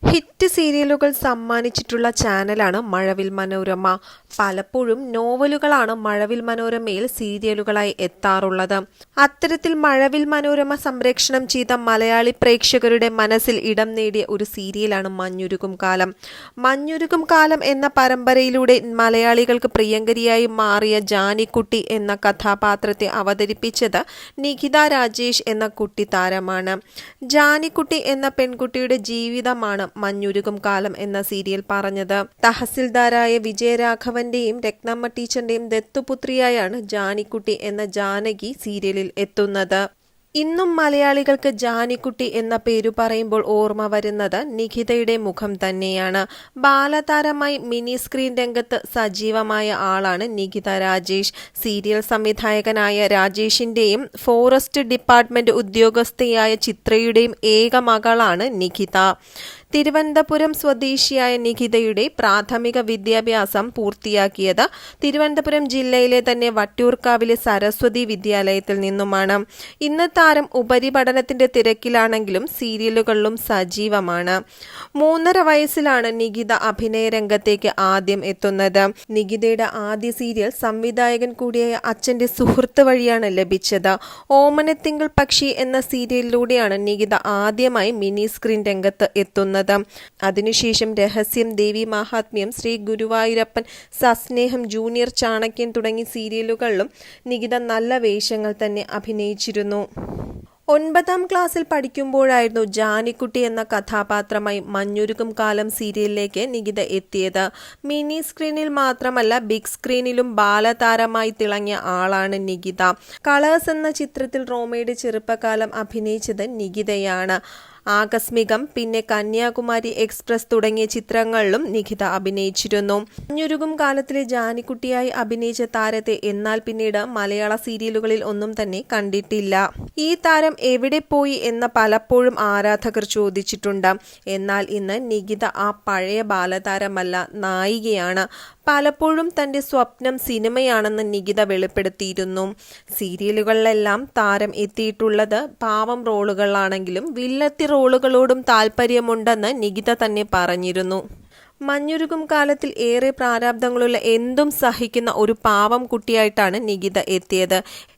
Hit സീരിയലുകൾ സമ്മാനിച്ചിട്ടുള്ള ചാനലാണ് മഴവിൽ മനോരമ. പലപ്പോഴും നോവലുകളാണ് മഴവിൽ മനോരമയിൽ സീരിയലുകളായി എത്താറുള്ളത്. അത്തരത്തിൽ മഴവിൽ മനോരമ സംപ്രേഷണം ചെയ്ത മലയാളി പ്രേക്ഷകരുടെ മനസ്സിൽ ഇടം നേടിയ ഒരു സീരിയലാണ് മഞ്ഞുരുകും കാലം. മഞ്ഞുരുകും കാലം എന്ന പരമ്പരയിലൂടെ മലയാളികൾക്ക് പ്രിയങ്കരിയായി മാറിയ ജാനിക്കുട്ടി എന്ന കഥാപാത്രത്തെ അവതരിപ്പിച്ചത് നിഖിത രാജേഷ് എന്ന കുട്ടിത്താരമാണ്. ജാനിക്കുട്ടി എന്ന പെൺകുട്ടിയുടെ ജീവിതമാണ് മഞ്ഞുരുകും കാലം എന്ന സീരിയൽ പറഞ്ഞത്. തഹസിൽദാരായ വിജയരാഘവന്റെയും രത്നമ്മ ടീച്ചറിന്റെയും ദത്തുപുത്രിയായാണ് ജാനിക്കുട്ടി എന്ന ജാനകി സീരിയലിൽ എത്തുന്നത്. ഇന്നും മലയാളികൾക്ക് ജാനിക്കുട്ടി എന്ന പേരു പറയുമ്പോൾ ഓർമ്മ വരുന്നത് നിഖിതയുടെ മുഖം തന്നെയാണ്. ബാലതാരമായി മിനി സ്ക്രീൻ രംഗത്ത് സജീവമായ ആളാണ് നിഖിത രാജേഷ്. സീരിയൽ സംവിധായകനായ രാജേഷിന്റെയും ഫോറസ്റ്റ് ഡിപ്പാർട്ട്മെന്റ് ഉദ്യോഗസ്ഥയായ ചിത്രയുടെയും ഏക മകളാണ് നിഖിത. തിരുവനന്തപുരം സ്വദേശിയായ നിഖിതയുടെ പ്രാഥമിക വിദ്യാഭ്യാസം പൂർത്തിയാക്കിയത് തിരുവനന്തപുരം ജില്ലയിലെ തന്നെ വട്ടിയൂർക്കാവിലെ സരസ്വതി വിദ്യാലയത്തിൽ നിന്നുമാണ്. ഇന്ന് താരം ഉപരിപഠനത്തിന്റെ തിരക്കിലാണെങ്കിലും സീരിയലുകളിലും സജീവമാണ്. 3.5 വയസ്സിലാണ് നിഖിത അഭിനയ രംഗത്തേക്ക് ആദ്യം എത്തുന്നത്. നിഖിതയുടെ ആദ്യ സീരിയൽ സംവിധായകൻ കൂടിയായ അച്ഛന്റെ സുഹൃത്ത് വഴിയാണ് ലഭിച്ചത്. ഓമനത്തിങ്കൾ പക്ഷി എന്ന സീരിയലിലൂടെയാണ് നിഖിത ആദ്യമായി മിനി സ്ക്രീൻ രംഗത്ത് എത്തുന്നത്. അതിനുശേഷം രഹസ്യം, ദേവി മാഹാത്മ്യം, ശ്രീ ഗുരുവായൂരപ്പൻ, സസ്നേഹം, ജൂനിയർ ചാണക്യൻ തുടങ്ങി സീരിയലുകളിലും നിഖിത നല്ല വേഷങ്ങൾ തന്നെ അഭിനയിച്ചിരുന്നു. 9ാം ക്ലാസ്സിൽ പഠിക്കുമ്പോഴായിരുന്നു ജാനിക്കുട്ടി എന്ന കഥാപാത്രമായി മഞ്ഞുരുകും കാലം സീരിയലിലേക്ക് നിഖിത എത്തിയത്. മിനി സ്ക്രീനിൽ മാത്രമല്ല ബിഗ് സ്ക്രീനിലും ബാലതാരമായി തിളങ്ങിയ ആളാണ് നിഖിത. കളേഴ്സ് എന്ന ചിത്രത്തിൽ റോമയുടെ ചെറുപ്പകാലം അഭിനയിച്ചത് നിഖിതയാണ്. ആകസ്മികം, പിന്നെ കന്യാകുമാരി എക്സ്പ്രസ് തുടങ്ങിയ ചിത്രങ്ങളിലും നിഖിത അഭിനയിച്ചിരുന്നു. മഞ്ഞുരുകും കാലത്തിലെ ജാനിക്കുട്ടിയായി അഭിനയിച്ച താരത്തെ എന്നാൽ പിന്നീട് മലയാള സീരിയലുകളിൽ ഒന്നും തന്നെ കണ്ടിട്ടില്ല. ഈ താരം എവിടെ പോയി എന്ന് പലപ്പോഴും ആരാധകർ ചോദിച്ചിട്ടുണ്ട്. എന്നാൽ ഇന്ന് നിഖിത ആ പഴയ ബാലതാരമല്ല, നായികയാണ്. പലപ്പോഴും തന്റെ സ്വപ്നം സിനിമയാണെന്ന് നിഖിത വെളിപ്പെടുത്തിയിരുന്നു. സീരിയലുകളിലെല്ലാം താരം എത്തിയിട്ടുള്ളത് പാവം റോളുകളാണെങ്കിലും വില്ലത്തി റോളുകളോടും താല്പര്യമുണ്ടെന്ന് നിഖിത തന്നെ പറഞ്ഞിരുന്നു. മഞ്ഞുരുകും കാലത്തിൽ ഏറെ പ്രാരാബ്ദങ്ങളുള്ള എന്തും സഹിക്കുന്ന ഒരു പാവം കുട്ടിയായിട്ടാണ് നിഖിത എത്തിയത്.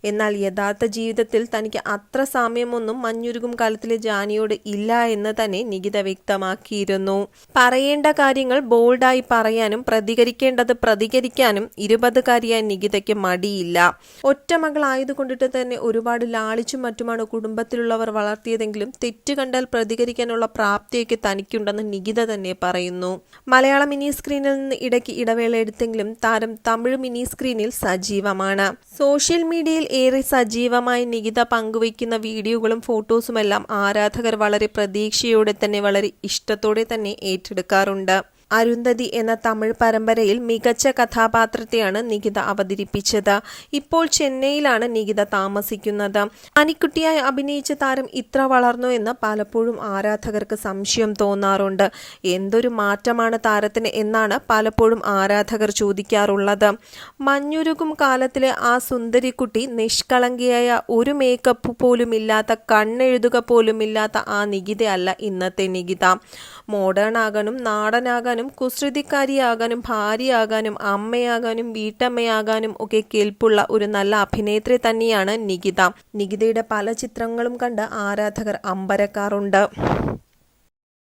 എന്നാൽ യഥാർത്ഥ ജീവിതത്തിൽ തനിക്ക് അത്ര സാമ്യമൊന്നും മഞ്ഞുരുകും കാലത്തിലെ ജാനിയോട് ഇല്ല എന്ന് തന്നെ നിഖിത വ്യക്തമാക്കിയിരുന്നു. പറയേണ്ട കാര്യങ്ങൾ ബോൾഡായി പറയാനും പ്രതികരിക്കേണ്ടത് പ്രതികരിക്കാനും 20കാരിയായ നിഖിതയ്ക്ക് മടിയില്ല. ഒറ്റ മകളായതുകൊണ്ടിട്ട് തന്നെ ഒരുപാട് ലാളിച്ചും മറ്റുമാണ് കുടുംബത്തിലുള്ളവർ വളർത്തിയതെങ്കിലും തെറ്റ് കണ്ടാൽ പ്രതികരിക്കാനുള്ള പ്രാപ്തിയൊക്കെ തനിക്കുണ്ടെന്ന് നിഖിത തന്നെ പറയുന്നു. മലയാള മിനി സ്ക്രീനിൽ നിന്ന് ഇടയ്ക്ക് ഇടവേള എടുത്തെങ്കിലും താരം തമിഴ് മിനി സ്ക്രീനിൽ സജീവമാണ്. സോഷ്യൽ മീഡിയയിൽ ഏറെ സജീവമായി നിഖിത പങ്കുവയ്ക്കുന്ന വീഡിയോകളും ഫോട്ടോസുമെല്ലാം ആരാധകർ വളരെ പ്രതീക്ഷയോടെ തന്നെ വളരെ ഇഷ്ടത്തോടെ തന്നെ ഏറ്റെടുക്കാറുണ്ട്. അരുന്ധതി എന്ന തമിഴ് പരമ്പരയിൽ മികച്ച കഥാപാത്രത്തെയാണ് നിഖിത അവതരിപ്പിച്ചത്. ഇപ്പോൾ ചെന്നൈയിലാണ് നിഖിത താമസിക്കുന്നത്. ജാനിക്കുട്ടിയായി അഭിനയിച്ച താരം ഇത്ര വളർന്നു എന്ന് പലപ്പോഴും ആരാധകർക്ക് സംശയം തോന്നാറുണ്ട്. എന്തൊരു മാറ്റമാണ് താരത്തിന് എന്നാണ് പലപ്പോഴും ആരാധകർ ചോദിക്കാറുള്ളത്. മഞ്ഞുരുകും കാലത്തിലെ ആ സുന്ദരിക്കുട്ടി, നിഷ്കളങ്കിയായ ഒരു മേക്കപ്പ് പോലുമില്ലാത്ത, കണ്ണെഴുതുക പോലുമില്ലാത്ത ആ നിഖിതയല്ല ഇന്നത്തെ നിഖിത. മോഡേൺ ആകാനും നാടനാകാനും കുസൃതിക്കാരിയാകാനും ഭാര്യയാകാനും അമ്മയാകാനും വീട്ടമ്മയാകാനും ഒക്കെ കേൾപ്പുള്ള ഒരു നല്ല അഭിനേത്രി തന്നെയാണ് നിഖിത. നിഖിതയുടെ പല ചിത്രങ്ങളും കണ്ട് ആരാധകർ അമ്പരക്കാറുണ്ട്.